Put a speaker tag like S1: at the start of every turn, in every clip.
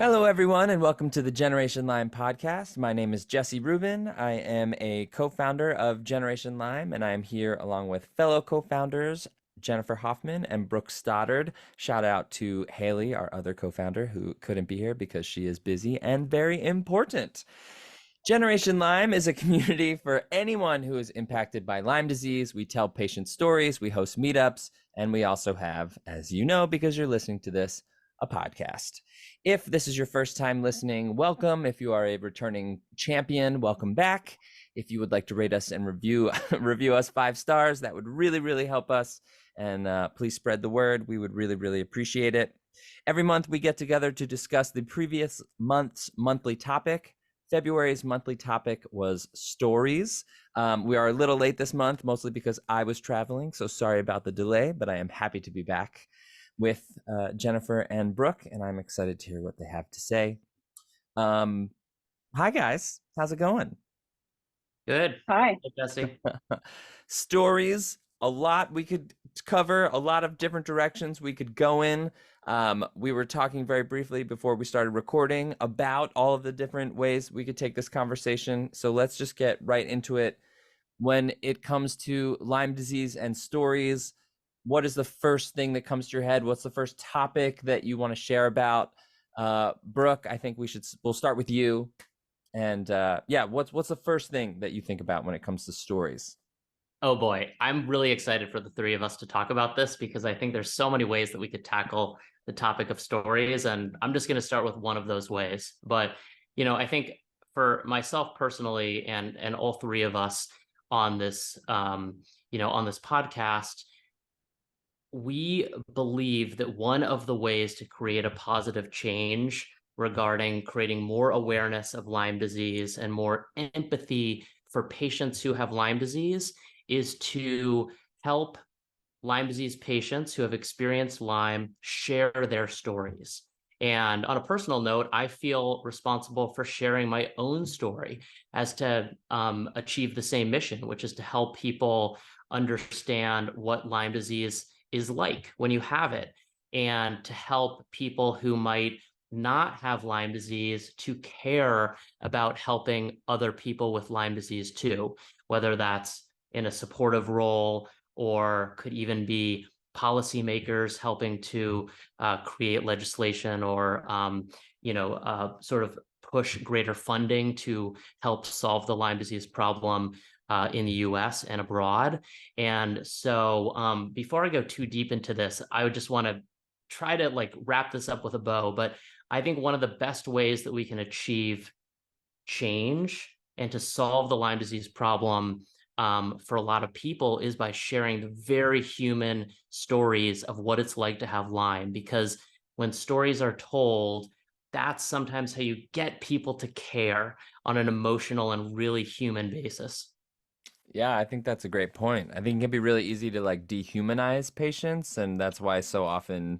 S1: Hello, everyone, and welcome to the Generation Lyme Podcast. My name is Jesse Ruben. I am a co-founder of Generation Lyme, and I am here along with fellow co-founders Jennifer Hoffmann and Brooke Stoddard. Shout out to Haley, our other co-founder, who couldn't be here because she is busy and very important. Generation Lyme is a community for anyone who is impacted by Lyme disease. We tell patient stories, we host meetups, and we also have, as you know, because you're listening to this, a podcast. If this is your first time listening, welcome. If you are a returning champion, welcome back. If you would like to rate us and review us 5 stars, that would really help us. And please spread the word. We would really appreciate it. Every month we get together to discuss the previous month's monthly topic. February's monthly topic was stories. We are a little late this month, mostly because I was traveling. So sorry about the delay, but I am happy to be back with Jennifer and Brooke, and I'm excited to hear what they have to say. Hi, guys. How's it going?
S2: Good.
S3: Hi.
S2: Hey, Jesse.
S1: Stories, a lot we could cover, a lot of different directions we could go in. We were talking very briefly before we started recording about all of the different ways we could take this conversation. So let's just get right into it. When it comes to Lyme disease and stories, what is the first thing that comes to your head? What's the first topic that you want to share about? Brooke, I think we'll start with you. And what's the first thing that you think about when it comes to stories?
S2: Oh boy, I'm really excited for the three of us to talk about this because I think there's so many ways that we could tackle the topic of stories, and I'm just going to start with one of those ways. But, I think for myself personally and all three of us on this, on this podcast, we believe that one of the ways to create a positive change regarding creating more awareness of Lyme disease and more empathy for patients who have Lyme disease is to help Lyme disease patients who have experienced Lyme share their stories. And on a personal note, I feel responsible for sharing my own story as to achieve the same mission, which is to help people understand what Lyme disease is like when you have it, and to help people who might not have Lyme disease to care about helping other people with Lyme disease too, whether that's in a supportive role or could even be policymakers helping to create legislation or, sort of push greater funding to help solve the Lyme disease problem in the US and abroad. And so before I go too deep into this, I would just want to try to wrap this up with a bow. But I think one of the best ways that we can achieve change and to solve the Lyme disease problem for a lot of people is by sharing the very human stories of what it's like to have Lyme. Because when stories are told, that's sometimes how you get people to care on an emotional and really human basis.
S1: Yeah, I think that's a great point. I think it can be really easy to dehumanize patients, and that's why so often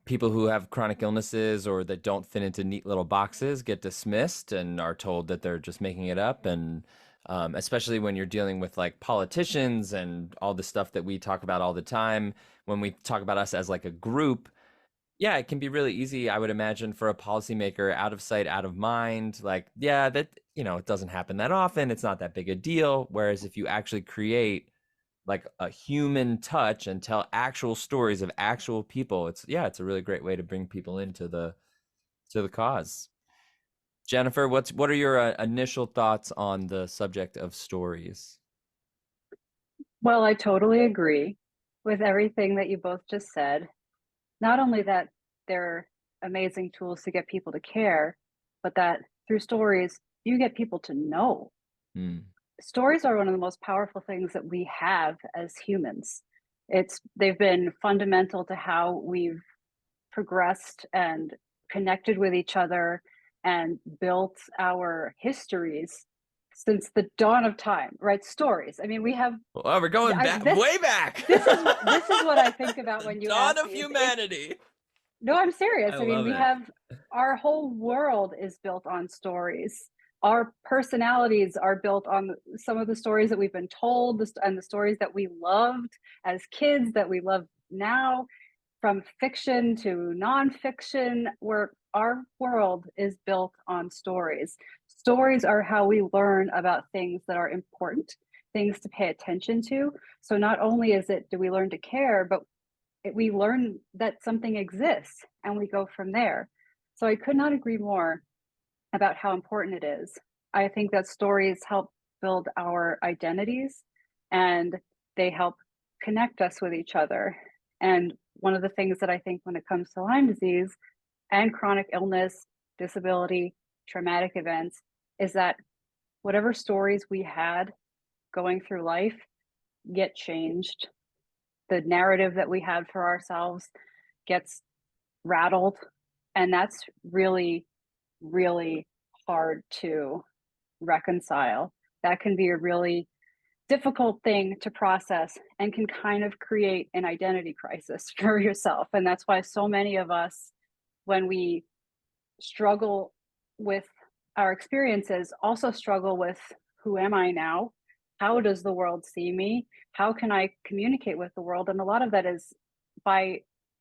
S1: people who have chronic illnesses or that don't fit into neat little boxes get dismissed and are told that they're just making it up. And especially when you're dealing with politicians and all the stuff that we talk about all the time, when we talk about us as a group, yeah, it can be really easy, I would imagine, for a policymaker, out of sight, out of mind. That, it doesn't happen that often. It's not that big a deal. Whereas if you actually create a human touch and tell actual stories of actual people, it's a really great way to bring people into the cause. Jennifer, what are your initial thoughts on the subject of stories?
S3: Well, I totally agree with everything that you both just said. Not only that they're amazing tools to get people to care, but that through stories, you get people to know. Stories are one of the most powerful things that we have as humans. They've been fundamental to how we've progressed and connected with each other and built our histories since the dawn of time, right? Stories. I mean, we have.
S1: Well, we're going back, way back.
S3: This is what I think about when you
S1: dawn
S3: ask
S1: of
S3: me.
S1: humanity.
S3: No, I'm serious. I mean, we
S1: it.
S3: have, our whole world is built on stories. Our personalities are built on some of the stories that we've been told and the stories that we loved as kids, that we love now, from fiction to nonfiction. We're our world is built on stories. Stories are how we learn about things that are important, things to pay attention to. So not only do we learn to care, but we learn that something exists and we go from there. So I could not agree more about how important it is. I think that stories help build our identities and they help connect us with each other. And one of the things that I think when it comes to Lyme disease and chronic illness, disability, traumatic events is that whatever stories we had going through life get changed. The narrative that we had for ourselves gets rattled. And that's really, really hard to reconcile. That can be a really difficult thing to process and can kind of create an identity crisis for yourself. And that's why so many of us, when we struggle with our experiences, also struggle with who am I now? How does the world see me? How can I communicate with the world? And a lot of that is by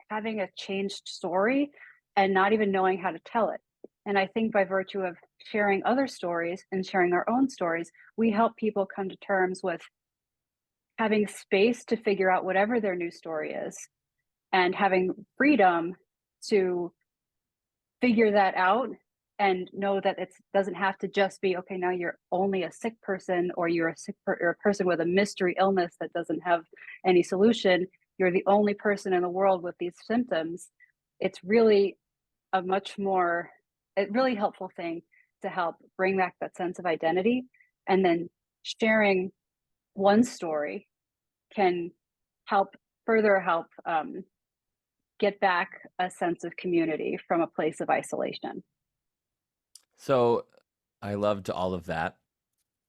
S3: having a changed story and not even knowing how to tell it. And I think by virtue of sharing other stories and sharing our own stories, we help people come to terms with having space to figure out whatever their new story is and having freedom to figure that out and know that it doesn't have to just be, okay, now you're only a sick person or you're a person with a mystery illness that doesn't have any solution. You're the only person in the world with these symptoms. It's really a really helpful thing to help bring back that sense of identity. And then sharing one story can further help get back a sense of community from a place of isolation.
S1: So I loved all of that.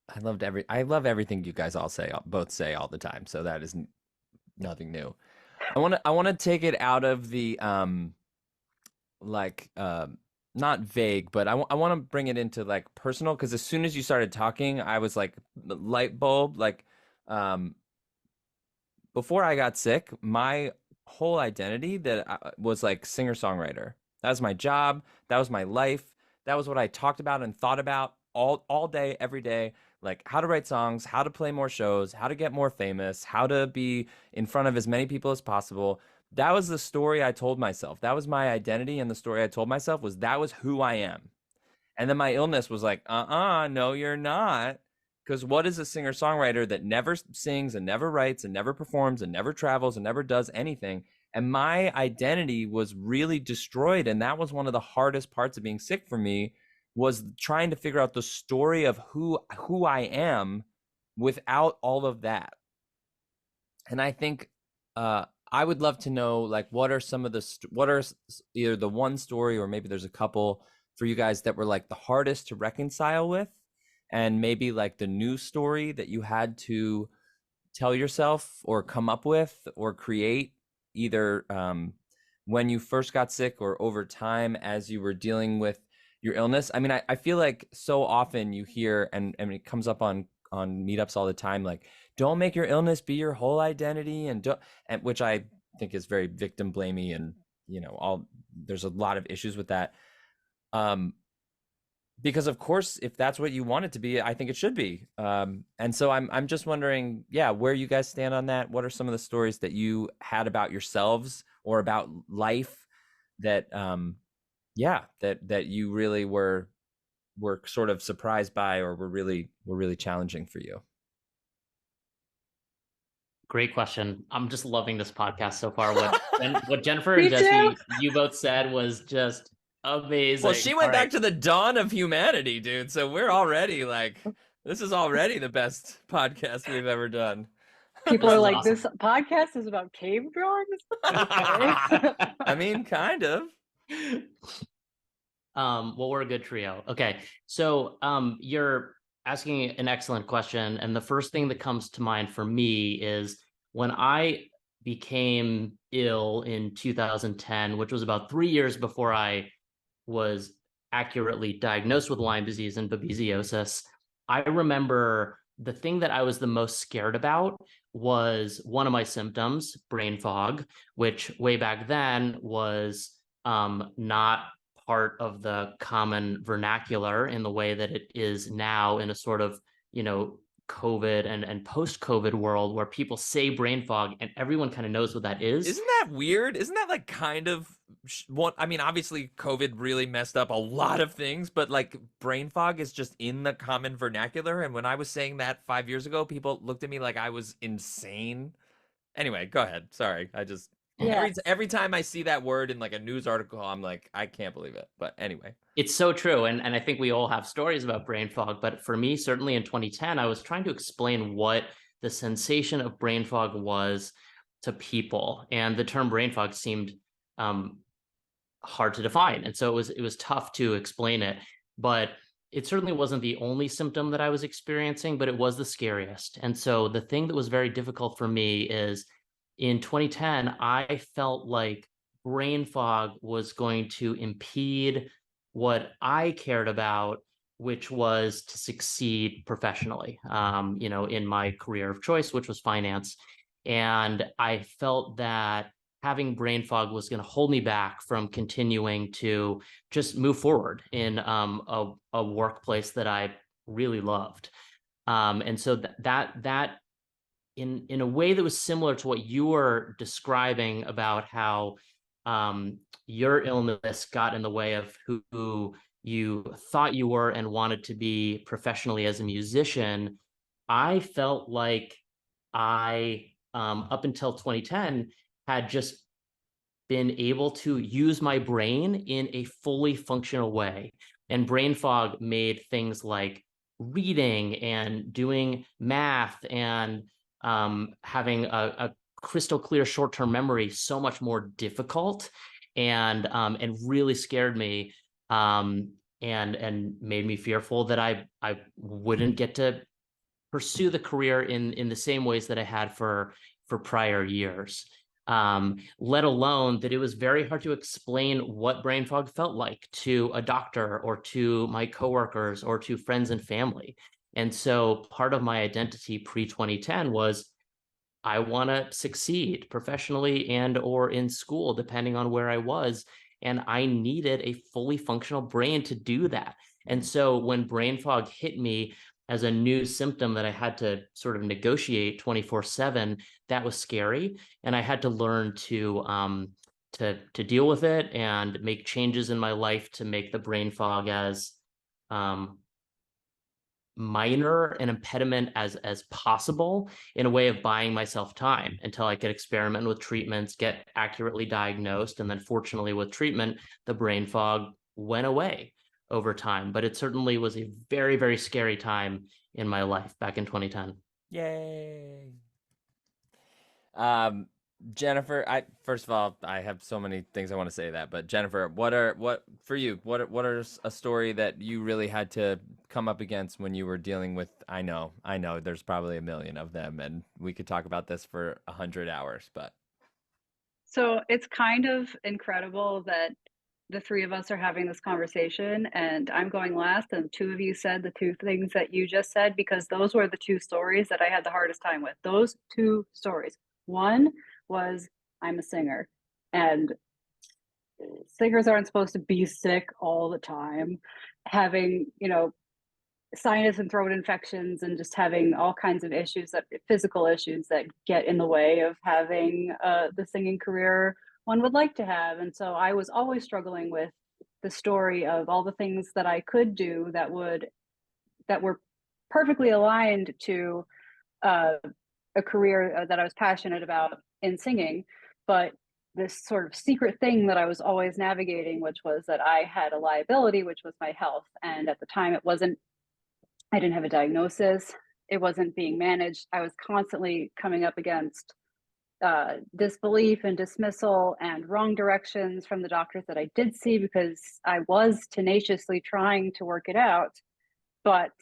S1: I love everything you guys both say all the time. So that is nothing new. I want to take it out of the not vague, but I want to bring it into like personal, because as soon as you started talking, I was like light bulb. Like before I got sick, my whole identity was like singer-songwriter. That was my job. That was my life. That was what I talked about and thought about all day, every day. Like how to write songs, how to play more shows, how to get more famous, how to be in front of as many people as possible. That was the story I told myself. That was my identity, and the story I told myself that was who I am. And then my illness was like, no, you're not. Because what is a singer-songwriter that never sings and never writes and never performs and never travels and never does anything? And my identity was really destroyed. And that was one of the hardest parts of being sick for me, was trying to figure out the story of who I am without all of that. And I think I would love to know, like, what are either the one story or maybe there's a couple for you guys that were like the hardest to reconcile with, and maybe like the new story that you had to tell yourself or come up with or create, either when you first got sick or over time as you were dealing with your illness. I mean, I feel like so often you hear, and it comes up on meetups all the time, like, don't make your illness be your whole identity, and which I think is very victim blamey, and there's a lot of issues with that. Because of course, if that's what you want it to be, I think it should be. And so I'm just wondering, where you guys stand on that. What are some of the stories that you had about yourselves or about life that that you really were sort of surprised by, or were really challenging for you?
S2: Great question. I'm just loving this podcast so far. What Jennifer
S3: Me
S2: and Jesse,
S3: too.
S2: you both said was just amazing.
S1: Well, she went back to the dawn of humanity, dude. So we're already like, this is already the best podcast we've ever done.
S3: People
S2: This
S3: are
S2: is
S3: like,
S2: awesome.
S3: this podcast is about cave drawings?
S1: I mean, kind of.
S2: Well, we're a good trio. Okay. So you're asking an excellent question. And the first thing that comes to mind for me is when I became ill in 2010, which was about 3 years before I was accurately diagnosed with Lyme disease and babesiosis. I remember the thing that I was the most scared about was one of my symptoms, brain fog, which way back then was not part of the common vernacular in the way that it is now in a sort of, COVID and post-COVID world where people say brain fog and everyone kind of knows what that is.
S1: Isn't that weird? Isn't that like kind of what? I mean, obviously, COVID really messed up a lot of things, but like brain fog is just in the common vernacular. And when I was saying that 5 years ago, people looked at me like I was insane. Anyway, go ahead. Sorry.
S3: Yes.
S1: Every time I see that word in like a news article, I'm like, I can't believe it. But anyway.
S2: It's so true. And I think we all have stories about brain fog. But for me, certainly in 2010, I was trying to explain what the sensation of brain fog was to people. And the term brain fog seemed hard to define. And so it was tough to explain it. But it certainly wasn't the only symptom that I was experiencing, but it was the scariest. And so the thing that was very difficult for me is in 2010, I felt like brain fog was going to impede what I cared about, which was to succeed professionally, in my career of choice, which was finance. And I felt that having brain fog was going to hold me back from continuing to just move forward in a workplace that I really loved. And so that in a way that was similar to what you were describing about how your illness got in the way of who you thought you were and wanted to be professionally as a musician. I felt like I, up until 2010, had just been able to use my brain in a fully functional way. And brain fog made things like reading and doing math and having a crystal clear short-term memory so much more difficult and really scared me and made me fearful that I wouldn't get to pursue the career in the same ways that I had for prior years. Let alone that it was very hard to explain what brain fog felt like to a doctor or to my coworkers or to friends and family. And so part of my identity pre-2010 was I want to succeed professionally and or in school, depending on where I was. And I needed a fully functional brain to do that. And so when brain fog hit me as a new symptom that I had to sort of negotiate 24/7, that was scary. And I had to learn to deal with it and make changes in my life to make the brain fog as minor an impediment as possible, in a way of buying myself time until I could experiment with treatments, get accurately diagnosed. And then fortunately with treatment, the brain fog went away over time. But it certainly was a very, very scary time in my life back in 2010.
S1: Yay. Jennifer, first of all, I have so many things I want to say that, but Jennifer, what are a story that you really had to come up against when you were dealing with, I know there's probably a million of them and we could talk about this for 100 hours, but.
S3: So it's kind of incredible that the three of us are having this conversation and I'm going last and two of you said the two things that you just said, because those were the two stories that I had the hardest time with. Those two stories. One was I'm a singer and singers aren't supposed to be sick all the time, having, sinus and throat infections and just having all kinds of issues, that physical issues that get in the way of having the singing career one would like to have. And so I was always struggling with the story of all the things that I could do that were perfectly aligned to a career that I was passionate about in singing, but this sort of secret thing that I was always navigating, which was that I had a liability, which was my health. And at the time I didn't have a diagnosis. It wasn't being managed. I was constantly coming up against disbelief and dismissal and wrong directions from the doctors that I did see, because I was tenaciously trying to work it out, but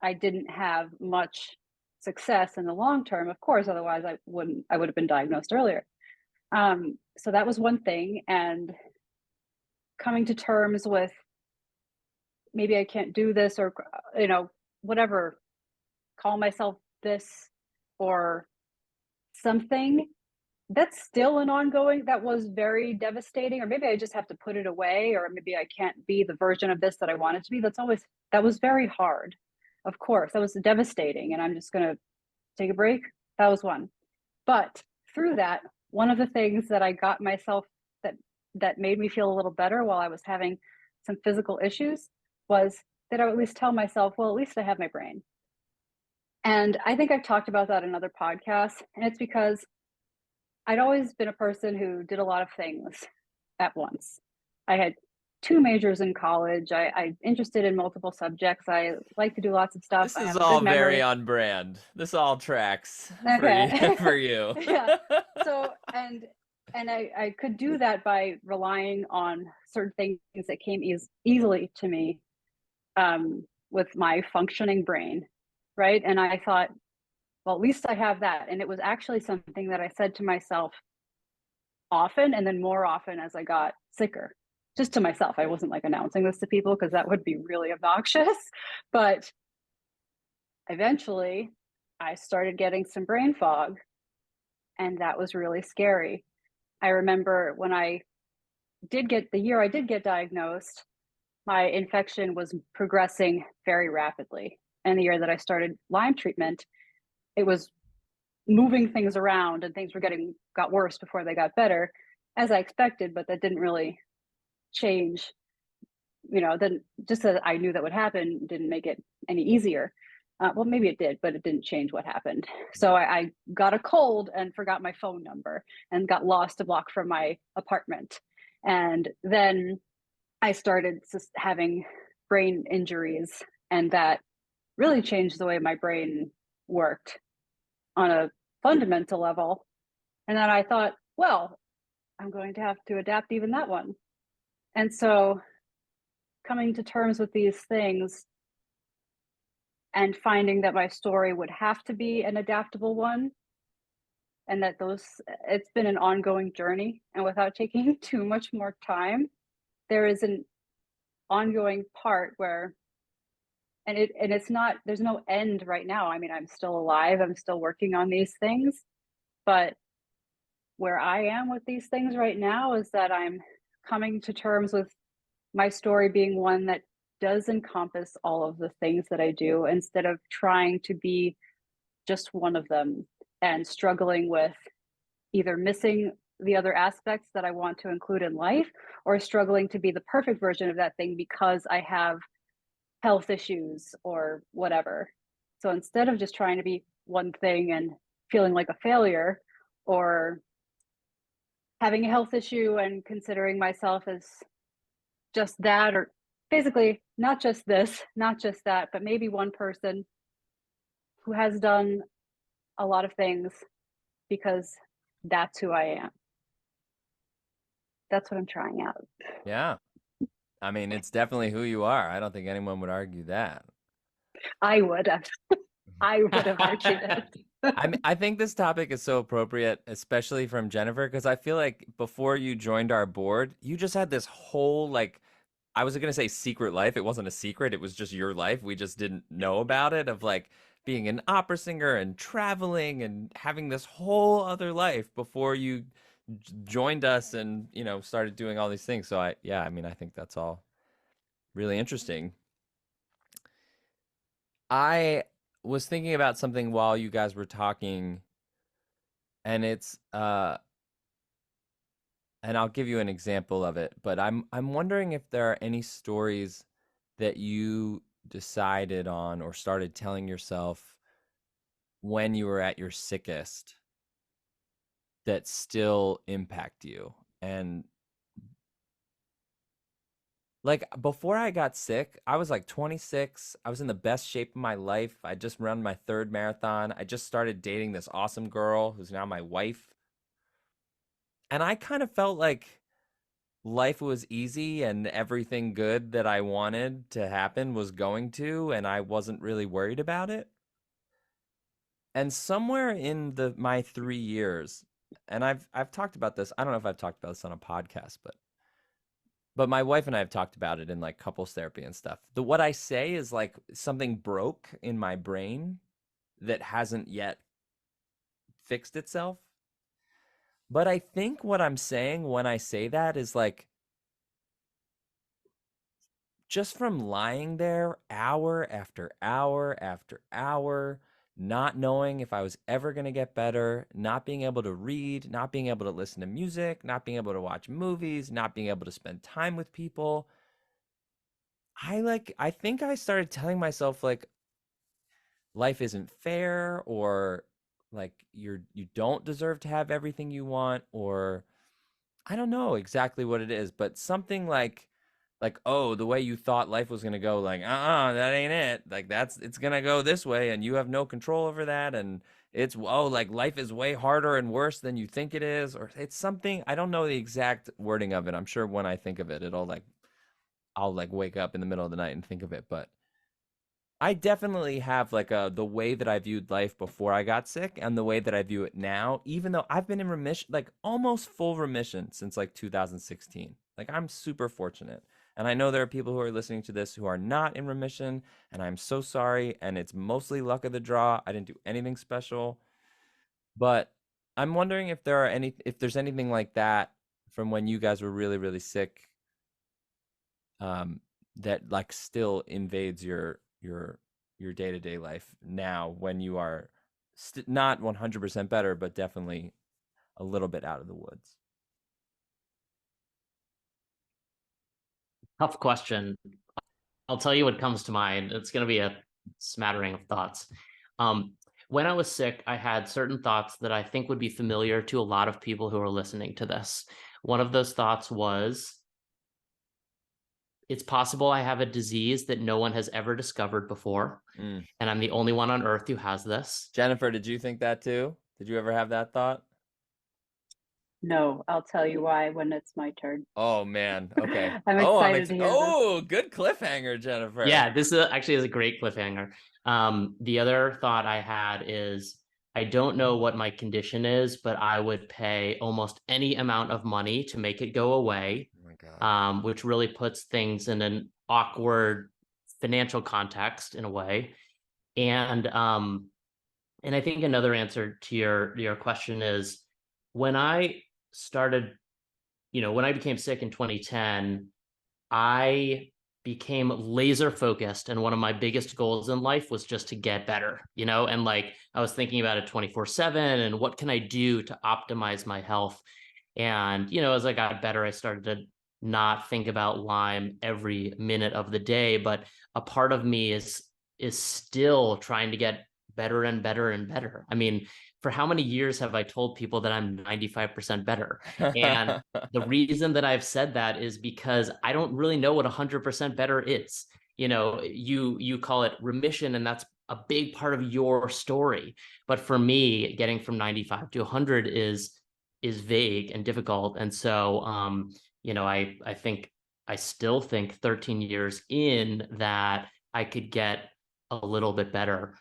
S3: I didn't have much success in the long term, of course, otherwise I would have been diagnosed earlier. So that was one thing, and coming to terms with maybe I can't do this, or whatever, call myself this or something, that's still an ongoing, that was very devastating, or maybe I just have to put it away, or maybe I can't be the version of this that I wanted to be. That was very hard. Of course, that was devastating. And I'm just going to take a break. That was one. But through that, one of the things that I got myself that made me feel a little better while I was having some physical issues was that I would at least tell myself, well, at least I have my brain. And I think I've talked about that in other podcasts. And it's because I'd always been a person who did a lot of things at once. I had 2 majors in college. I'm interested in multiple subjects. I like to do lots of stuff.
S1: This
S3: I
S1: is
S3: have a
S1: all
S3: good
S1: very
S3: memory.
S1: on brand. This all tracks
S3: Okay.
S1: for you.
S3: Yeah. So, and I could do that by relying on certain things that came easily to me with my functioning brain, right? And I thought, well, at least I have that. And it was actually something that I said to myself often, and then more often as I got sicker, just to myself. I wasn't like announcing this to people because that would be really obnoxious. But eventually I started getting some brain fog, and that was really scary. I remember when the year I did get diagnosed, my infection was progressing very rapidly. And the year that I started Lyme treatment, it was moving things around, and things got worse before they got better, as I expected, but that didn't really change. Then just that I knew that would happen didn't make it any easier. Well, maybe it did, but it didn't change what happened. So I got a cold and forgot my phone number and got lost a block from my apartment. And then I started having brain injuries, and that really changed the way my brain worked on a fundamental level. And then I thought, well, I'm going to have to adapt even that one. And so coming to terms with these things and finding that my story would have to be an adaptable one, and that it's been an ongoing journey. And without taking too much more time, there is an ongoing part where, it's not, there's no end right now. I mean, I'm still alive, I'm still working on these things, but where I am with these things right now is that I'm coming to terms with my story being one that does encompass all of the things that I do, instead of trying to be just one of them and struggling with either missing the other aspects that I want to include in life, or struggling to be the perfect version of that thing because I have health issues or whatever. So instead of just trying to be one thing and feeling like a failure, or having a health issue and considering myself as just that, or basically not just this, not just that, but maybe one person who has done a lot of things because that's who I am. That's what I'm trying out.
S1: Yeah. I mean, it's definitely who you are. I don't think anyone would argue that.
S3: I would have argued it.
S1: I think this topic is so appropriate, especially from Jennifer, because I feel like before you joined our board, you just had this whole, like, I was going to say secret life. It wasn't a secret. It was just your life. We just didn't know about it, of like being an opera singer and traveling and having this whole other life before you joined us and, started doing all these things. So I mean, I think that's all really interesting. I was thinking about something while you guys were talking, and it's and I'll give you an example of it, but I'm wondering if there are any stories that you decided on or started telling yourself when you were at your sickest that still impact you. And like before I got sick, I was like 26. I was in the best shape of my life. I just run my 3rd marathon. I just started dating this awesome girl who's now my wife. And I kind of felt like life was easy and everything good that I wanted to happen was going to, and I wasn't really worried about it. And somewhere in my 3 years, and I've talked about this. I don't know if I've talked about this on a podcast, but my wife and I have talked about it in like couples therapy and stuff. What I say is like something broke in my brain that hasn't yet fixed itself. But I think what I'm saying when I say that is like, just from lying there hour after hour after hour, not knowing if I was ever going to get better, not being able to read, not being able to listen to music, not being able to watch movies, not being able to spend time with people. I think I started telling myself like life isn't fair, or like you don't deserve to have everything you want, or I don't know exactly what it is, but something like, oh, the way you thought life was gonna go, like, that ain't it. Like it's gonna go this way and you have no control over that, and it's, oh, like life is way harder and worse than you think it is, or it's something, I don't know the exact wording of it. I'm sure when I think of it, I'll like wake up in the middle of the night and think of it, but I definitely have like the way that I viewed life before I got sick and the way that I view it now, even though I've been in remission, like almost full remission since like 2016. Like I'm super fortunate. And I know there are people who are listening to this who are not in remission, and I'm so sorry. And it's mostly luck of the draw. I didn't do anything special, but I'm wondering if there's anything like that from when you guys were really, really sick, um, that like still invades your day-to-day life now when you are not 100% better, but definitely a little bit out of the woods.
S2: Tough question. I'll tell you what comes to mind. It's going to be a smattering of thoughts. Um, when I was sick, I had certain thoughts that I think would be familiar to a lot of people who are listening to this. One of those thoughts was, it's possible I have a disease that no one has ever discovered before,
S1: Mm.
S2: and I'm the only one on earth who has this.
S1: Jennifer, did you think that too? Did you ever have that thought?
S3: No, I'll tell you why when it's my turn.
S1: Oh man. Okay.
S3: I'm
S1: Oh,
S3: excited to hear this.
S1: oh, good cliffhanger, Jennifer.
S2: Yeah, this is actually is a great cliffhanger. The other thought I had is, I don't know what my condition is, but I would pay almost any amount of money to make it go away,
S1: Oh my God.
S2: which really puts things in an awkward financial context in a way. And I think another answer to your question is, when I started, when I became sick in 2010, I became laser focused, and one of my biggest goals in life was just to get better, and like I was thinking about it 24/7, and what can I do to optimize my health. And as I got better, I started to not think about Lyme every minute of the day, but a part of me is still trying to get better and better and better. I mean, for how many years have I told people that I'm 95% better? And the reason that I've said that is because I don't really know what 100% better is. You call it remission, and that's a big part of your story. But for me, getting from 95 to 100 is vague and difficult. And so, I still think 13 years in that I could get a little bit better.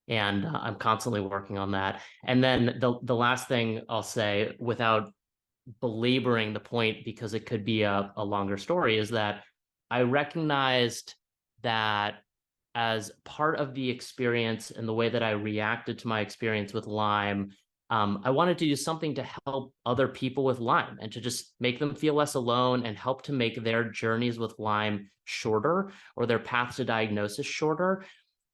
S2: And I'm constantly working on that. And then the last thing I'll say, without belaboring the point, because it could be a longer story, is that I recognized that as part of the experience and the way that I reacted to my experience with Lyme, I wanted to do something to help other people with Lyme and to just make them feel less alone and help to make their journeys with Lyme shorter, or their path to diagnosis shorter.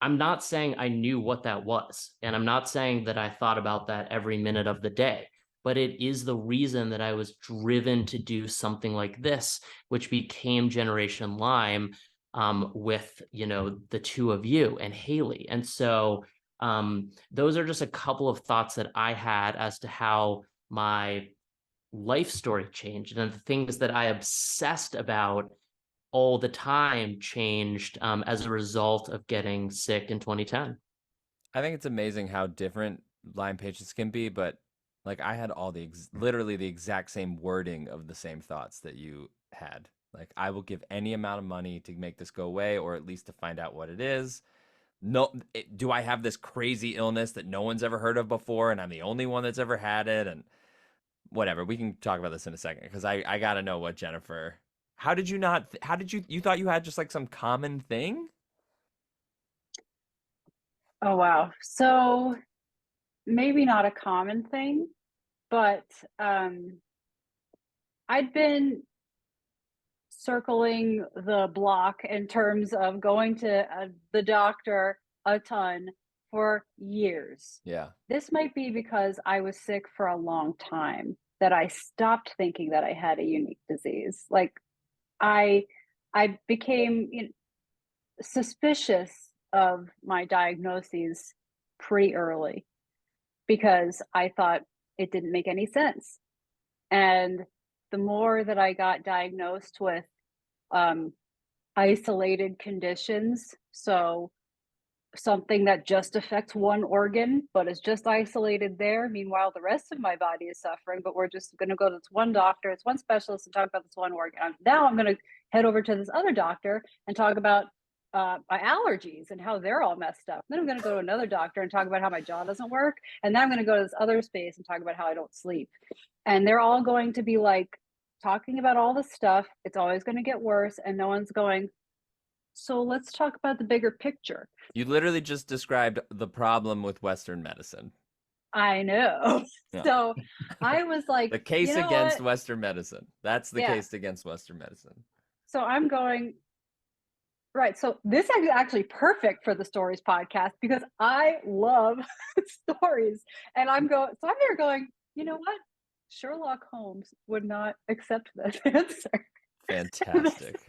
S2: I'm not saying I knew what that was, and I'm not saying that I thought about that every minute of the day, but it is the reason that I was driven to do something like this, which became Generation Lyme, with the two of you and Haley. And so those are just a couple of thoughts that I had as to how my life story changed, and the things that I obsessed about all the time changed as a result of getting sick in 2010.
S1: I think it's amazing how different Lyme patients can be, but like I had all literally the exact same wording of the same thoughts that you had. Like I will give any amount of money to make this go away, or at least to find out what it is. No, do I have this crazy illness that no one's ever heard of before, and I'm the only one that's ever had it? And whatever, we can talk about this in a second, because I gotta know what Jennifer. How did you not? How did you thought you had just like some common thing?
S3: Oh, wow. So maybe not a common thing, But I'd been circling the block in terms of going to the doctor a ton for years.
S1: Yeah.
S3: This might be because I was sick for a long time that I stopped thinking that I had a unique disease. Like I became suspicious of my diagnoses pretty early because I thought it didn't make any sense. And the more that I got diagnosed with isolated conditions, so something that just affects one organ, but is just isolated there. Meanwhile, the rest of my body is suffering, but we're just going to go to this one doctor, it's one specialist, and talk about this one organ. Now I'm going to head over to this other doctor and talk about my allergies and how they're all messed up. Then I'm going to go to another doctor and talk about how my jaw doesn't work. And then I'm going to go to this other space and talk about how I don't sleep. And they're all going to be like talking about all this stuff. It's always going to get worse. And no one's going, so let's talk about the bigger picture.
S1: You literally just described the problem with Western medicine.
S3: I know.
S1: Yeah.
S3: So I was like,
S1: the case
S3: you know
S1: against
S3: what?
S1: Western medicine. That's the case against Western medicine.
S3: So I'm going, right. So this is actually perfect for the Stories podcast because I love stories. And I'm there going, you know what? Sherlock Holmes would not accept this answer.
S1: Fantastic.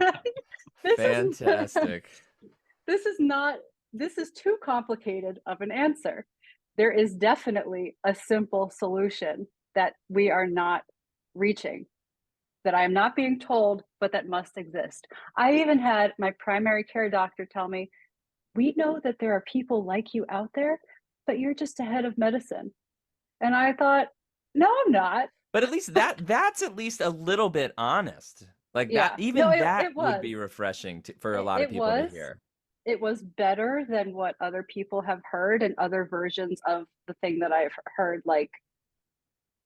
S3: Fantastic. This is too complicated of an answer. There is definitely a simple solution that we are not reaching, that I am not being told, but that must exist. I even had my primary care doctor tell me, we know that there are people like you out there, but you're just ahead of medicine. And I thought, no, I'm not.
S1: But at least that's at least a little bit honest. Like that, even that would be refreshing for a lot of people to hear.
S3: It was better than what other people have heard and other versions of the thing that I've heard, like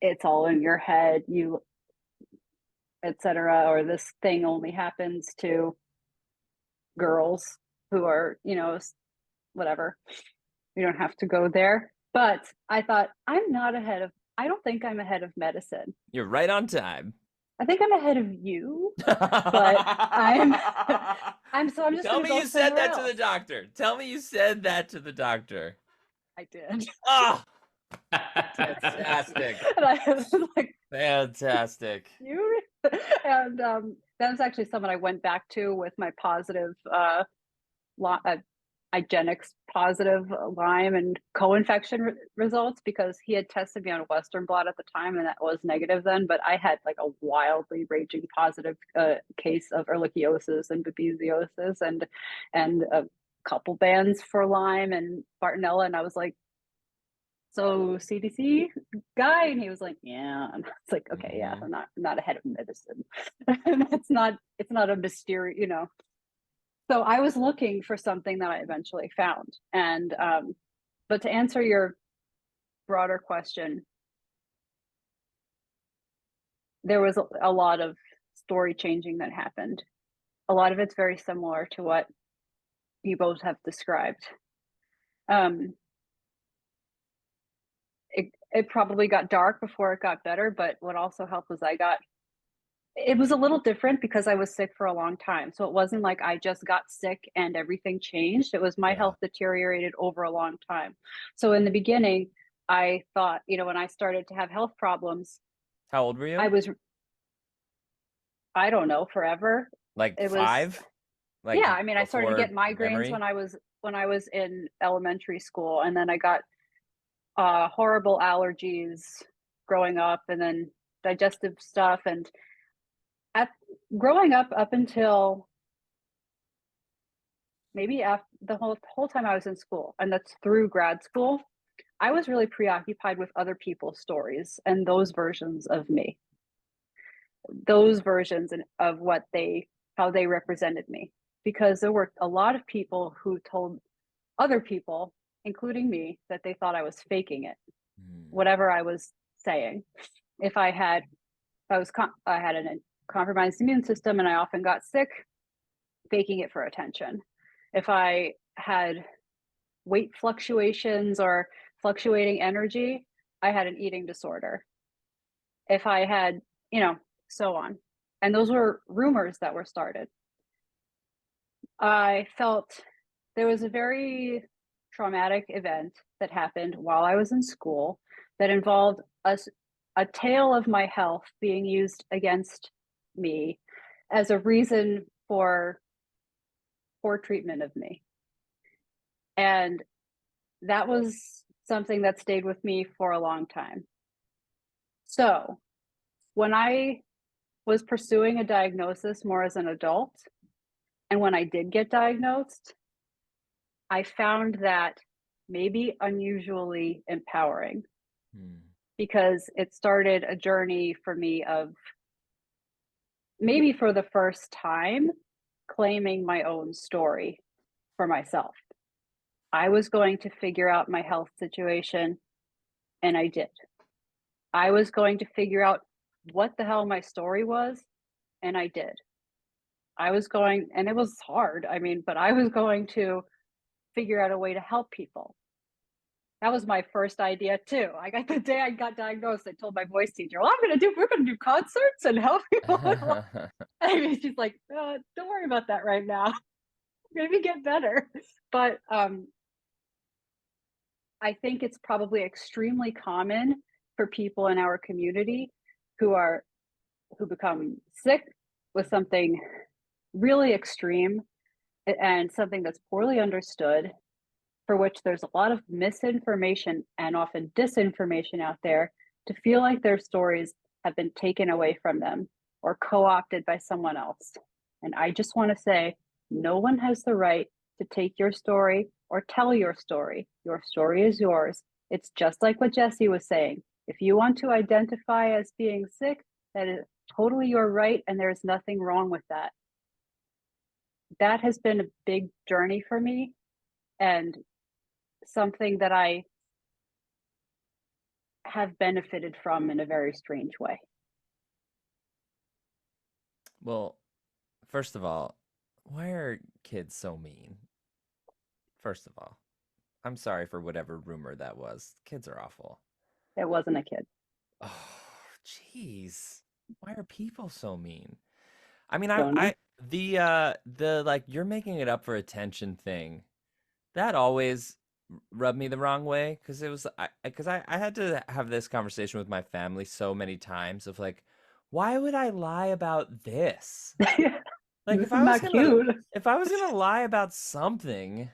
S3: it's all in your head, you, etc., or this thing only happens to girls who are, whatever. You don't have to go there. But I thought, I don't think I'm ahead of medicine.
S1: You're right on time.
S3: I think I'm ahead of you, but I'm just
S1: Tell me you said that to the doctor. Tell me you said that to the doctor.
S3: I did.
S1: Oh, fantastic.
S3: And I was like,
S1: fantastic.
S3: And that was actually someone I went back to with my positive IGeneX positive Lyme and co-infection results, because he had tested me on a Western blot at the time and that was negative then, but I had like a wildly raging positive case of ehrlichiosis and babesiosis and a couple bands for Lyme and Bartonella, and I was like, so CDC guy, and he was like, yeah, and I was like, okay, yeah, I'm not ahead of medicine. And it's not a mysterious, So I was looking for something that I eventually found. And, but to answer your broader question, there was a lot of story changing that happened. A lot of it's very similar to what you both have described. It probably got dark before it got better, but what also helped was it was a little different because I was sick for a long time. So it wasn't like I just got sick and everything changed. It was my health deteriorated over a long time. So in the beginning, I thought, when I started to have health problems.
S1: How old were you?
S3: I don't know, forever.
S1: Like 5?
S3: Like, yeah, I mean, I started to get migraines when I was in elementary school, and then I got horrible allergies growing up, and then digestive stuff, and growing up until maybe after the whole time I was in school, and that's through grad school, I was really preoccupied with other people's stories and those versions of me, those versions of how they represented me, because there were a lot of people who told other people, including me, that they thought I was faking it, whatever I was saying. I had a compromised immune system and I often got sick, faking it for attention. If I had weight fluctuations or fluctuating energy, I had an eating disorder. if I had, so on. And those were rumors that were started. I felt there was a very traumatic event that happened while I was in school that involved a tale of my health being used against me as a reason for poor treatment of me. And that was something that stayed with me for a long time. So when I was pursuing a diagnosis more as an adult, and when I did get diagnosed, I found that maybe unusually empowering because it started a journey for me of maybe for the first time claiming my own story for myself. I was going to figure out my health situation, and I did. I was going to figure out what the hell my story was, and I did. And it was hard, but I was going to figure out a way to help people. That was my first idea too. The day I got diagnosed, I told my voice teacher, well, we're gonna do concerts and help people. She's like, don't worry about that right now. Maybe get better. But I think it's probably extremely common for people in our community who become sick with something really extreme and something that's poorly understood, for which there's a lot of misinformation and often disinformation out there, to feel like their stories have been taken away from them or co-opted by someone else. And I just want to say, no one has the right to take your story or tell your story. Your story is yours. It's just like what Jesse was saying. If you want to identify as being sick, that is totally your right, and there's nothing wrong with that. That has been a big journey for me, and something that I have benefited from in a very strange way.
S1: Well, first of all, why are kids so mean? First of all, I'm sorry for whatever rumor that was. Kids are awful.
S3: It wasn't a kid.
S1: Oh, jeez. Why are people so mean? The like you're making it up for attention thing, that always rubbed me the wrong way, because I had to have this conversation with my family so many times of like, why would I lie about this? Like
S3: This is not cute.
S1: If I was gonna lie about something,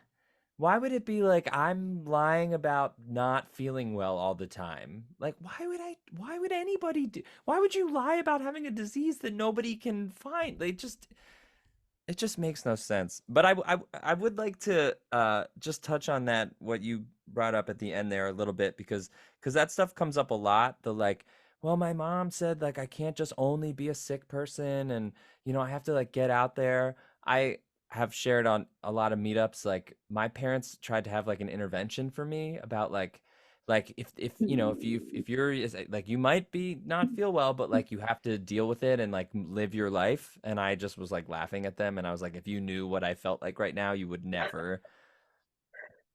S1: why would it be like I'm lying about not feeling well all the time? Like, why would anybody why would you lie about having a disease that nobody can find? It just makes no sense. But I would like to just touch on that, what you brought up at the end there a little bit, because that stuff comes up a lot. The like, well, my mom said like I can't just only be a sick person, and I have to like get out there. I have shared on a lot of meetups, like my parents tried to have like an intervention for me about like if you're like, you might be not feel well, but like you have to deal with it and like live your life. And I just was like laughing at them, and I was like, if you knew what I felt like right now, you would never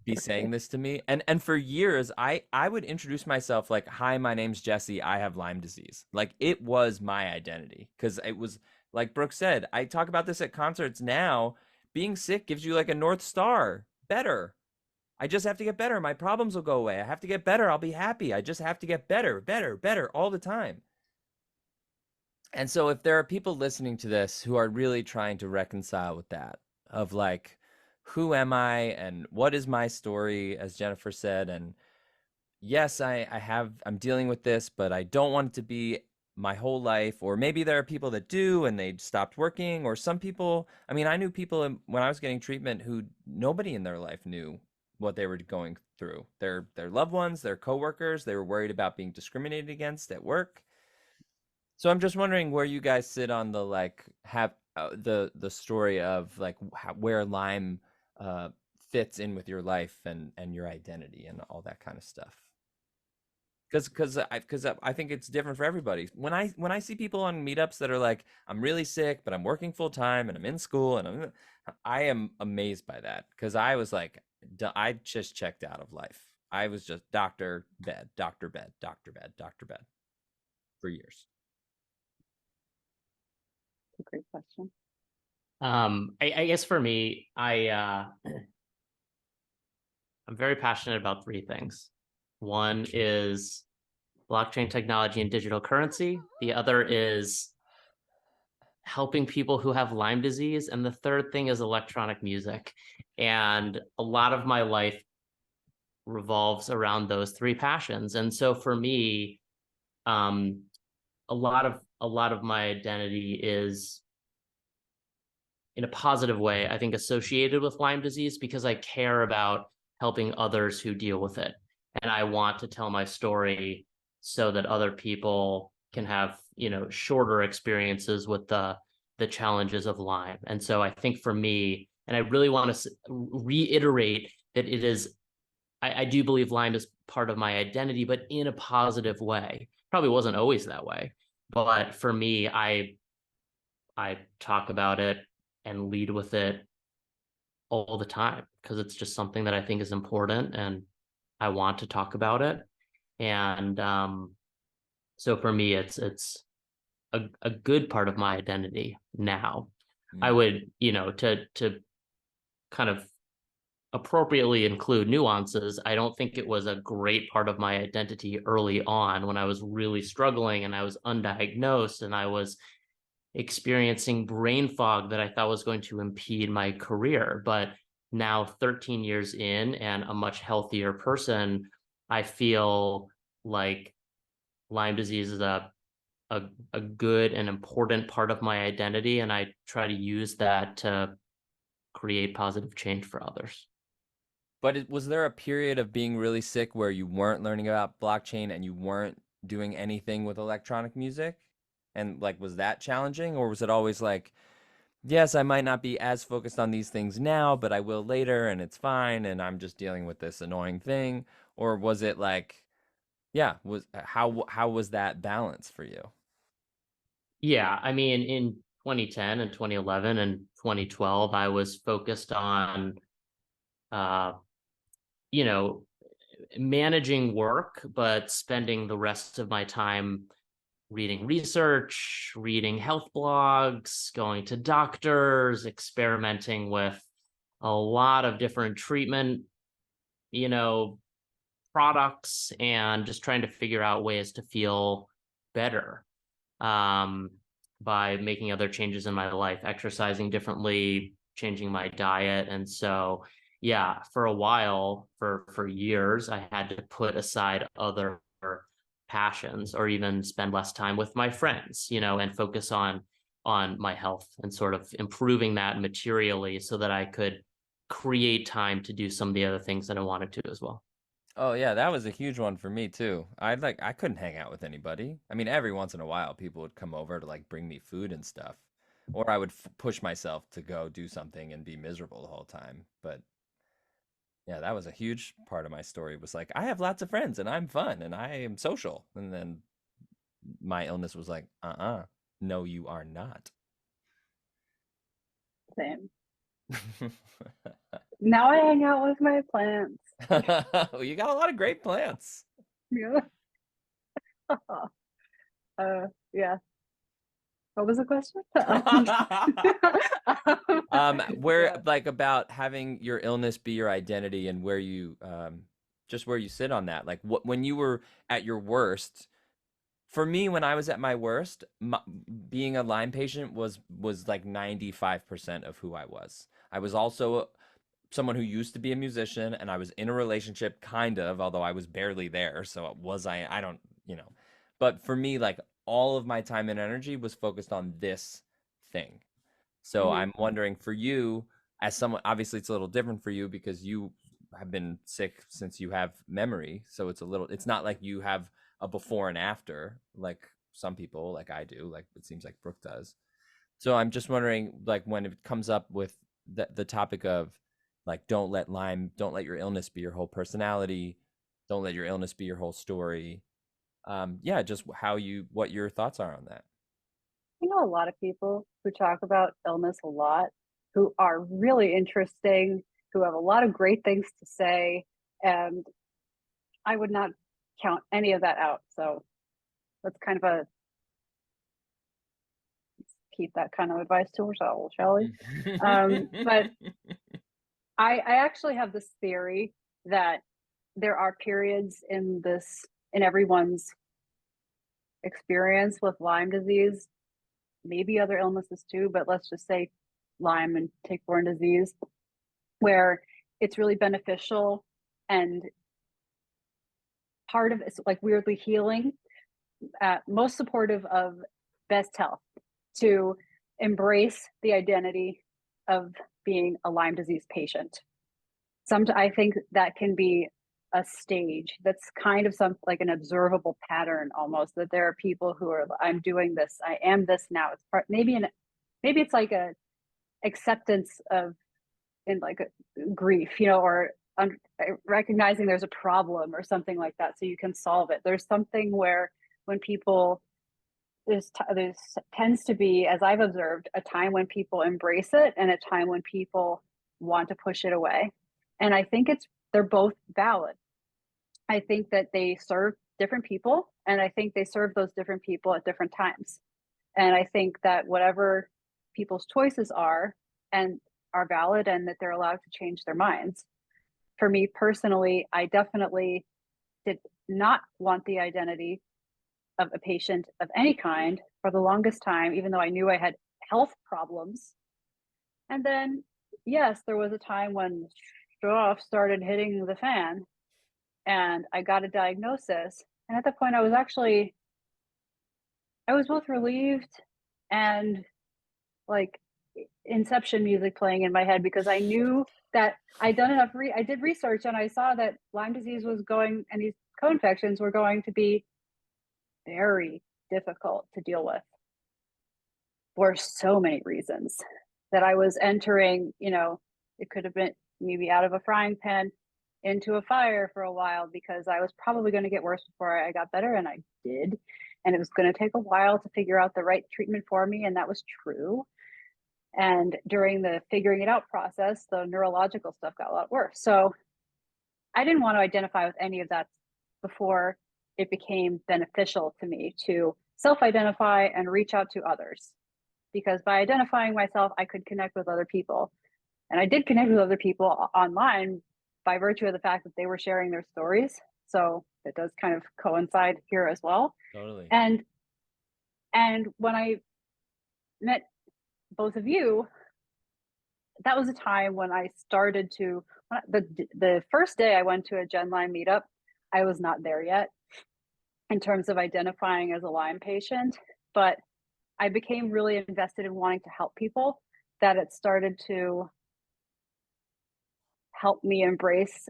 S1: be saying this to me. And for years I would introduce myself like, hi, my name's Jesse, I have Lyme disease. Like, it was my identity, because it was like Brooke said, I talk about this at concerts now. Being sick gives you like a North Star. Better. I just have to get better. My problems will go away. I have to get better. I'll be happy. I just have to get better, better, better all the time. And so if there are people listening to this who are really trying to reconcile with that, of like, who am I and what is my story, as Jennifer said, and yes, I'm dealing with this, but I don't want it to be my whole life. Or maybe there are people that do and they stopped working, or some people, I knew people when I was getting treatment who nobody in their life knew what they were going through. Their loved ones, their coworkers, they were worried about being discriminated against at work. So I'm just wondering where you guys sit on the like have the story of like where Lyme fits in with your life and your identity and all that kind of stuff. Because I think it's different for everybody. When I see people on meetups that are like, I'm really sick, but I'm working full time and I'm in school, and I am amazed by that, because I was like, I just checked out of life. I was just doctor, bed, doctor, bed, doctor, bed, doctor, bed. for years?
S3: That's a great question.
S2: I guess for me, I'm very passionate about three things. One is blockchain technology and digital currency. The other is helping people who have Lyme disease. And the third thing is electronic music. And a lot of my life revolves around those three passions. And so for me, a lot of my identity is, in a positive way, I think, associated with Lyme disease because I care about helping others who deal with it. And I want to tell my story so that other people can have, shorter experiences with the challenges of Lyme. And so I think for me, and I really want to reiterate that it is, I do believe Lyme is part of my identity, but in a positive way. Probably wasn't always that way, but for me, I talk about it and lead with it all the time because it's just something that I think is important and I want to talk about it. And so for me, it's a good part of my identity now. I would, to kind of appropriately include nuances, I don't think it was a great part of my identity early on when I was really struggling and I was undiagnosed and I was experiencing brain fog that I thought was going to impede my career. But now 13 years in and a much healthier person, I feel like Lyme disease is a good and important part of my identity. And I try to use that to create positive change for others.
S1: But was there a period of being really sick where you weren't learning about blockchain and you weren't doing anything with electronic music? And like, was that challenging, or was it always like, yes, I might not be as focused on these things now, but I will later and it's fine and I'm just dealing with this annoying thing? Or was it like, yeah, how was that balance for you?
S2: Yeah, I mean, in 2010 and 2011 and 2012, I was focused on uh, you know, managing work, but spending the rest of my time reading research, reading health blogs, going to doctors, experimenting with a lot of different treatment, you know, products, and just trying to figure out ways to feel better um, by making other changes in my life, exercising differently, changing my diet. And so, yeah, for a while, for years, I had to put aside other passions or even spend less time with my friends, and focus on my health and sort of improving that materially so that I could create time to do some of the other things that I wanted to as well.
S1: Oh yeah, that was a huge one for me too. I couldn't hang out with anybody. I mean, every once in a while people would come over to like bring me food and stuff, or I would push myself to go do something and be miserable the whole time. But yeah, that was a huge part of my story was like I have lots of friends and I'm fun and I am social. And then my illness was like, no, you are not.
S3: Same. Now I hang out with my plants.
S1: Well, you got a lot of great plants.
S3: Yeah. Yeah. What was the question?
S1: Where like about having your illness be your identity and where you just where you sit on that. Like when you were at your worst. For me, when I was at my worst, being a Lyme patient was like 95% of who I was. I was also someone who used to be a musician, and I was in a relationship, kind of, although I was barely there. So was I don't, But for me, like all of my time and energy was focused on this thing. So I'm wondering for you, as someone, obviously it's a little different for you because you have been sick since you have memory. So it's not like you have a before and after like some people, like I do, like it seems like Brooke does. So I'm just wondering, like when it comes up with the topic of like, don't let your illness be your whole personality. Don't let your illness be your whole story. Yeah, just what your thoughts are on that.
S3: I know a lot of people who talk about illness a lot, who are really interesting, who have a lot of great things to say, and I would not count any of that out. So that's kind of a keep that kind of advice to ourselves, shall we? But I actually have this theory that there are periods in everyone's experience with Lyme disease, maybe other illnesses too, but let's just say Lyme and tick-borne disease, where it's really beneficial and part of it's like weirdly healing, most supportive of best health, to embrace the identity of being a Lyme disease patient. I think that can be a stage that's kind of like an observable pattern almost, that there are people who are, I'm doing this, I am this now. It's part, maybe it's like a acceptance of in like a grief, or recognizing there's a problem or something like that, so you can solve it. There's something where when people there's tends to be, as I've observed, a time when people embrace it and a time when people want to push it away. And I think they're both valid. I think that they serve different people, and I think they serve those different people at different times. And I think that whatever people's choices are valid, and that they're allowed to change their minds. For me personally, I definitely did not want the identity of a patient of any kind for the longest time, even though I knew I had health problems. And then, yes, there was a time when stuff started hitting the fan and I got a diagnosis. And at that point, I was both relieved and like Inception music playing in my head, because I knew that I'd done enough. I did research and I saw that Lyme disease was going, and these co-infections were going to be very difficult to deal with for so many reasons, that I was entering, it could have been maybe out of a frying pan into a fire for a while, because I was probably going to get worse before I got better, and I did. And it was going to take a while to figure out the right treatment for me, and that was true. And during the figuring it out process, the neurological stuff got a lot worse. So I didn't want to identify with any of that before it became beneficial to me to self-identify and reach out to others. Because by identifying myself, I could connect with other people. And I did connect with other people online by virtue of the fact that they were sharing their stories. So it does kind of coincide here as well.
S1: Totally.
S3: And when I met both of you, that was a time when I started to, the first day I went to a Gen Lyme meetup, I was not there yet in terms of identifying as a Lyme patient, but I became really invested in wanting to help people, that it started to help me embrace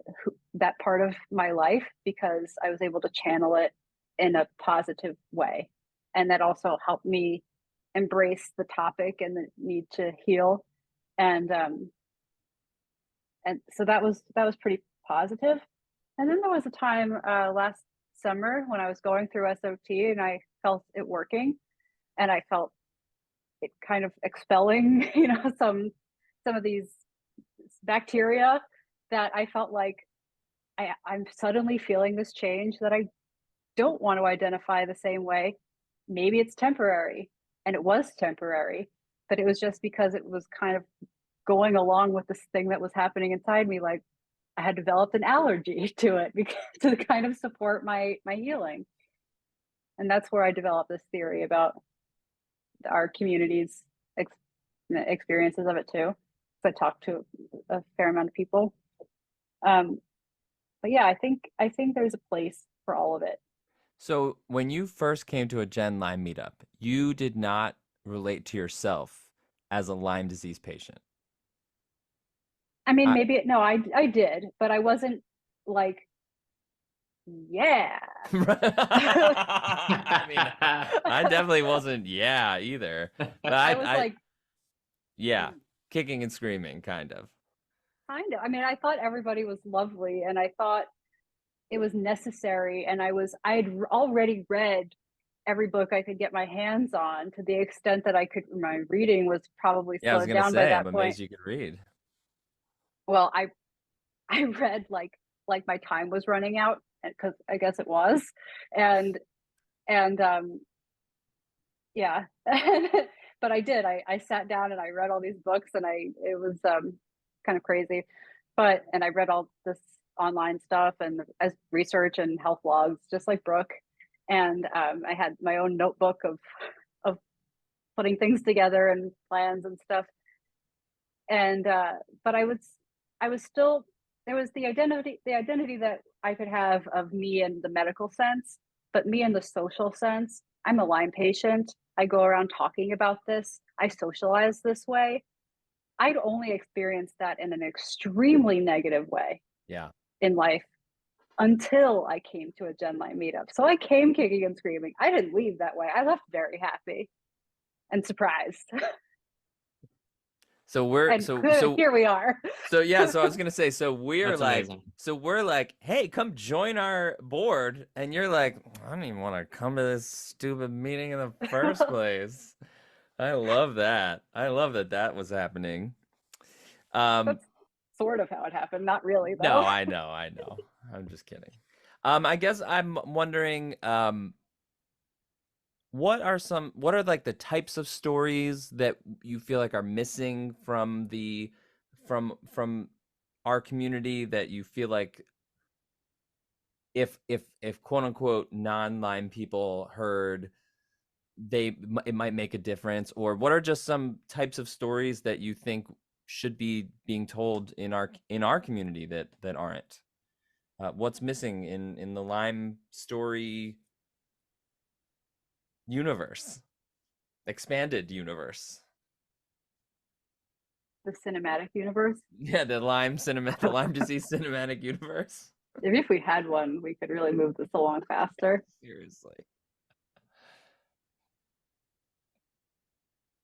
S3: that part of my life, because I was able to channel it in a positive way. And that also helped me embrace the topic and the need to heal. And so that was pretty positive. And then there was a time last summer when I was going through SOT and I felt it working, and I felt it kind of expelling, some of these bacteria, that I felt like I'm suddenly feeling this change that I don't want to identify the same way. Maybe it's temporary, and it was temporary, but it was just because it was kind of going along with this thing that was happening inside me. Like I had developed an allergy to it to kind of support my healing. And that's where I developed this theory about our community's experiences of it too. So I talked to a fair amount of people. But yeah, I think there's a place for all of it.
S1: So when you first came to a Gen Lyme meetup, you did not relate to yourself as a Lyme disease patient.
S3: I mean, I did, but I wasn't like, yeah.
S1: I mean, I definitely wasn't either. But
S3: I was like,
S1: yeah, kicking and screaming, kind of.
S3: Kind of. I mean, I thought everybody was lovely, and I thought it was necessary, and I had already read every book I could get my hands on, to the extent that my reading was probably slowed down by that
S1: I'm
S3: point.
S1: amazed you could read.
S3: Well, I read like my time was running out, because I guess it was, and And yeah, but I did. I sat down and I read all these books, and it was kind of crazy. And I read all this online stuff and as research and health logs, just like Brooke. And I had my own notebook of putting things together and plans and stuff. And but I was still, there was the identity that I could have of me in the medical sense, but me in the social sense. I'm a Lyme patient. I go around talking about this. I socialize this way. I'd only experienced that in an extremely negative way
S1: Yeah.
S3: in life until I came to a Gen Lyme meetup. So I came kicking and screaming. I didn't leave that way. I left very happy and surprised.
S1: So we're
S3: And here we are.
S1: So yeah, so I was gonna say, so
S2: That's amazing.
S1: we're like, hey, come join our board, and you're like, I don't even want to come to this stupid meeting in the first place. I love that. I love that that was happening.
S3: That's sort of how it happened. Not really, though.
S1: No, I know. I'm just kidding. I guess I'm wondering, what are like the types of stories that you feel like are missing from from our community, that you feel like if quote unquote non-Lyme people heard, it might make a difference? Or what are just some types of stories that you think should be being told in our community that aren't? What's missing in the Lyme story universe, expanded universe?
S3: The cinematic universe.
S1: Yeah, the Lyme disease cinematic universe.
S3: If we had one, we could really move this along faster.
S1: Seriously.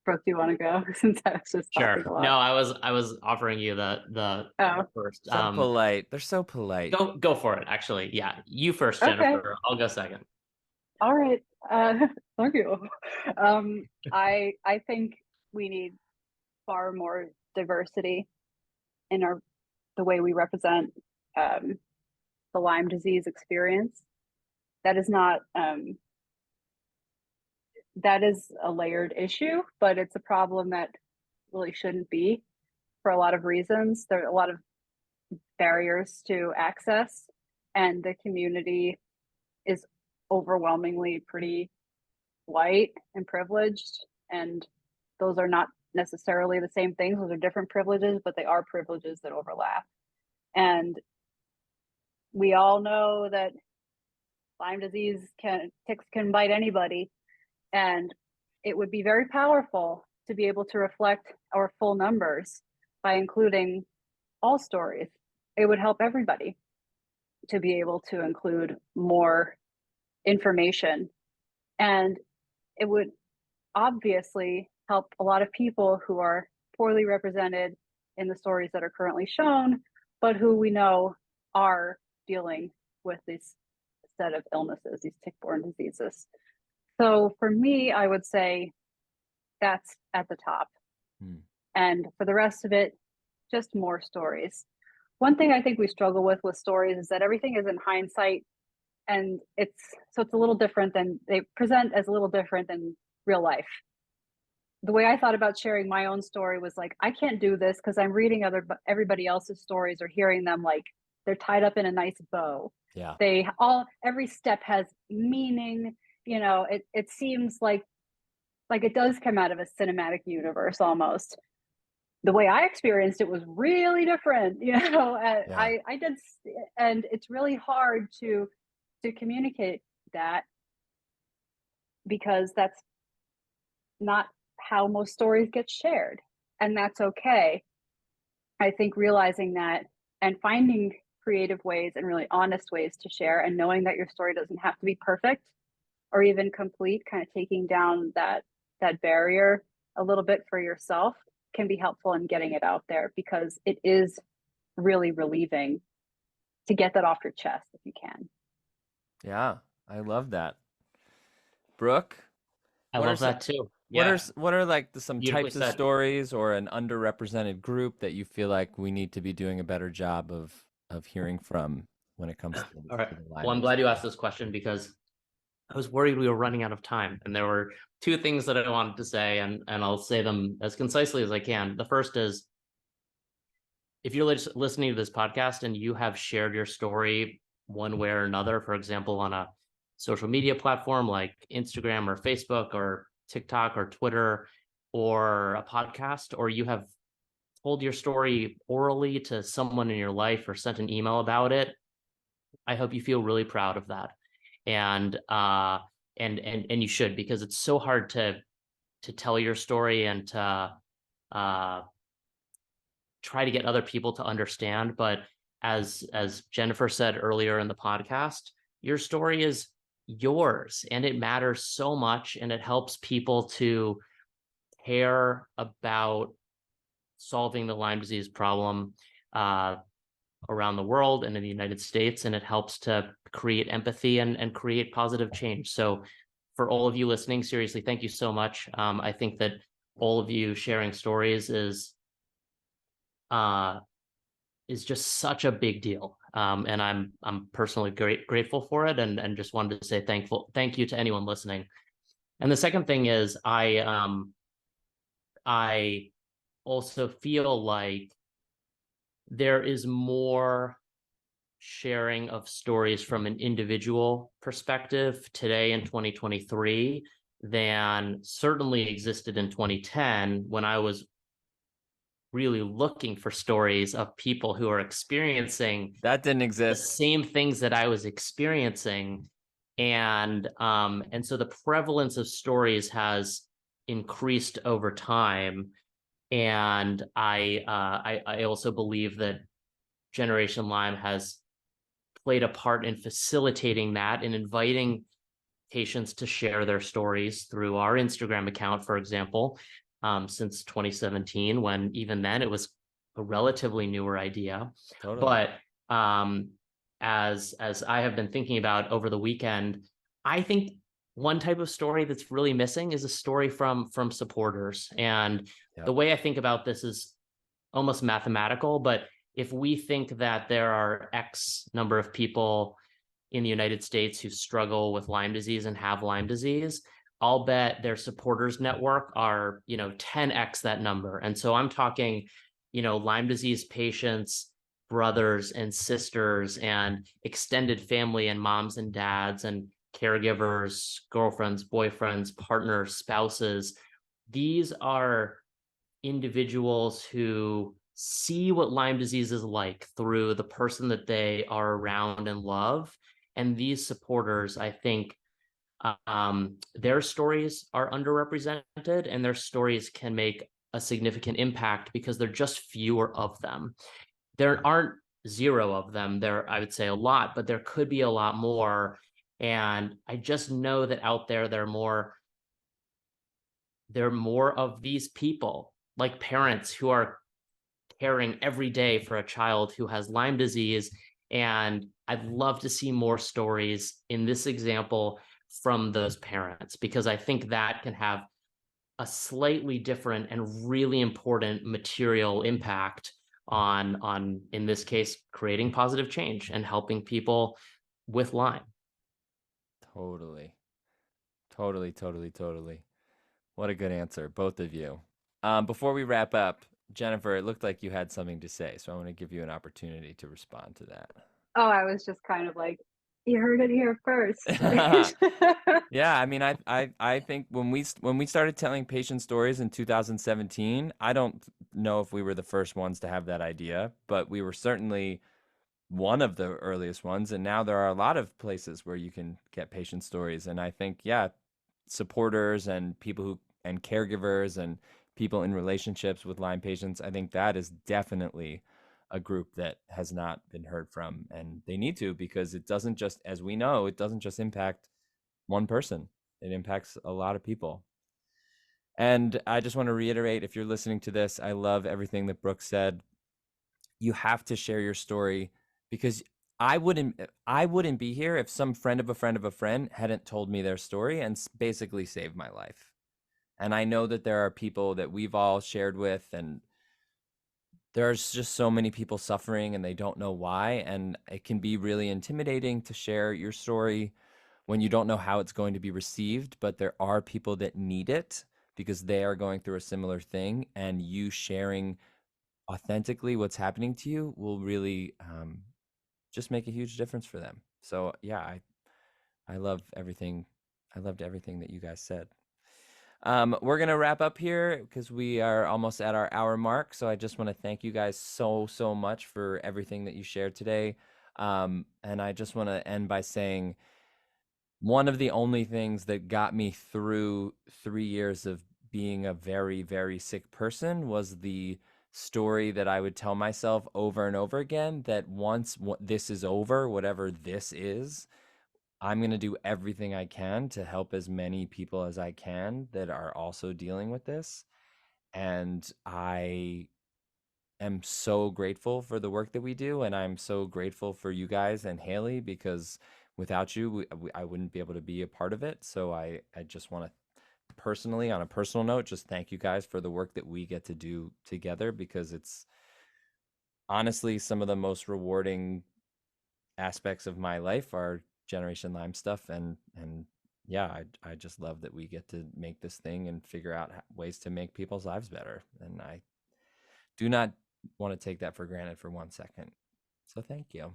S3: Brooke, do you want to go? Since I was just talking a lot.
S2: No, I was offering you the first.
S1: So polite. They're so polite.
S2: Go for it. Actually, yeah, you first, Jennifer. Okay. I'll go second.
S3: All right. Thank you. I think we need far more diversity in the way we represent the Lyme disease experience. That is not that is a layered issue, but it's a problem that really shouldn't be, for a lot of reasons. There are a lot of barriers to access, and the community is overwhelmingly pretty white and privileged, and those are not necessarily the same things. Those are different privileges, but they are privileges that overlap. And we all know that Lyme disease ticks can bite anybody, and it would be very powerful to be able to reflect our full numbers by including all stories. It would help everybody to be able to include more information, and it would obviously help a lot of people who are poorly represented in the stories that are currently shown, but who we know are dealing with this set of illnesses, these tick-borne diseases. So for me, I would say that's at the top. And for the rest of it, just more stories. One thing I think we struggle with stories is that everything is in hindsight, and it's a little different than, they present as a little different than real life. The way I thought about sharing my own story was like, I can't do this because I'm reading everybody else's stories or hearing them like they're tied up in a nice bow.
S1: Yeah.
S3: Every step has meaning. You know, it seems like it does come out of a cinematic universe almost. The way I experienced it was really different, you know.
S1: Yeah.
S3: I did, and it's really hard to communicate that, because that's not how most stories get shared, and that's okay. I think realizing that and finding creative ways and really honest ways to share, and knowing that your story doesn't have to be perfect or even complete, kind of taking down that barrier a little bit for yourself, can be helpful in getting it out there, because it is really relieving to get that off your chest if you can.
S1: Yeah, I love that. Brooke?
S2: I love that too. Yeah.
S1: What are like some
S2: Beautifully
S1: types of stories, or an underrepresented group that you feel like we need to be doing a better job of hearing from when it comes to
S2: All right.
S1: to the Lyme?
S2: Well, I'm glad you asked this question, because I was worried we were running out of time. And there were two things that I wanted to say, and I'll say them as concisely as I can. The first is, if you're listening to this podcast and you have shared your story one way or another, for example, on a social media platform like Instagram or Facebook or TikTok or Twitter or a podcast, or you have told your story orally to someone in your life or sent an email about it, I hope you feel really proud of that. And you should, because it's so hard to tell your story and to try to get other people to understand. But as Jennifer said earlier in the podcast, your story is yours and it matters so much, and it helps people to care about solving the Lyme disease problem around the world and in the United States, and it helps to create empathy and create positive change. So for all of you listening, seriously, thank you so much. I think that all of you sharing stories is just such a big deal. And I'm personally grateful for it, and just wanted to say thank you to anyone listening. And the second thing is, I also feel like there is more sharing of stories from an individual perspective today in 2023 than certainly existed in 2010, when I was really looking for stories of people who are experiencing
S1: That didn't
S2: the
S1: exist.
S2: same things that I was experiencing. And so the prevalence of stories has increased over time. And I also believe that Generation Lyme has played a part in facilitating that and inviting patients to share their stories through our Instagram account, for example, since 2017, when even then it was a relatively newer idea.
S1: Totally.
S2: But as I have been thinking about over the weekend, I think one type of story that's really missing is a story from supporters. And
S1: Yep.
S2: the way I think about this is almost mathematical, but if we think that there are X number of people in the United States who struggle with Lyme disease and have Lyme disease, I'll bet their supporters network are, 10x that number. And so I'm talking, Lyme disease patients, brothers and sisters, and extended family, and moms and dads, and caregivers, girlfriends, boyfriends, partners, spouses. These are individuals who see what Lyme disease is like through the person that they are around and love. And these supporters, I think, their stories are underrepresented, and their stories can make a significant impact because there are just fewer of them. There aren't zero of them. There, I would say, a lot, but there could be a lot more. And I just know that out there, there are more of these people, like parents who are caring every day for a child who has Lyme disease. And I'd love to see more stories in this example from those parents, because I think that can have a slightly different and really important material impact on in this case, creating positive change and helping people with Lyme.
S1: Totally. What a good answer, both of you. Before we wrap up, Jennifer, it looked like you had something to say, so I want to give you an opportunity to respond to that.
S3: Oh, I was just kind of like, you heard it here first.
S1: Yeah, I mean, I think when we started telling patient stories in 2017, I don't know if we were the first ones to have that idea, but we were certainly one of the earliest ones. And now there are a lot of places where you can get patient stories. And I think, yeah, supporters and people and caregivers and people in relationships with Lyme patients, I think that is definitely a group that has not been heard from, and they need to, because it doesn't just, as we know, it doesn't just impact one person. It impacts a lot of people. And I just want to reiterate, if you're listening to this, I love everything that Brooke said. You have to share your story, because I wouldn't be here if some friend of a friend of a friend hadn't told me their story and basically saved my life. And I know that there are people that we've all shared with, and there's just so many people suffering and they don't know why. And it can be really intimidating to share your story. when you don't know how it's going to be received, but there are people that need it because they are going through a similar thing, and you sharing authentically what's happening to you will really just make a huge difference for them. So yeah, I love everything. I loved everything that you guys said. We're gonna wrap up here because we are almost at our hour mark. So I just want to thank you guys so much for everything that you shared today. And I just want to end by saying one of the only things that got me through 3 years of being a very sick person was the story that I would tell myself over and over again, that once this is over, whatever this is, I'm going to do everything I can to help as many people as I can that are also dealing with this. And I am so grateful for the work that we do. And I'm so grateful for you guys and Haley, because without you, I wouldn't be able to be a part of it. So I just want to personally, on a personal note, just thank you guys for the work that we get to do together, because it's honestly some of the most rewarding aspects of my life are Generation Lyme stuff. And yeah, I just love that we get to make this thing and figure out ways to make people's lives better. And I do not want to take that for granted for 1 second. So thank you.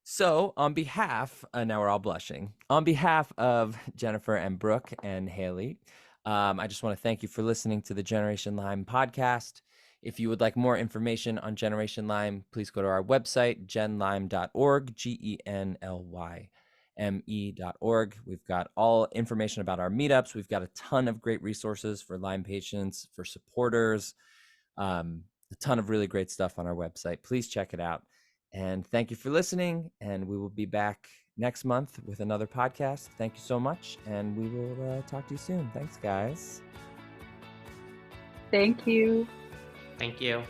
S1: So on behalf, now we're all blushing, on behalf of Jennifer and Brooke and Haley, I just want to thank you for listening to the Generation Lyme podcast. If you would like more information on Generation Lyme, please go to our website, genlyme.org, GENLYME.org. We've got all information about our meetups. We've got a ton of great resources for Lyme patients, for supporters, a ton of really great stuff on our website. Please check it out. And thank you for listening. And we will be back next month with another podcast. Thank you so much. And we will talk to you soon. Thanks, guys.
S3: Thank you.
S2: Thank you.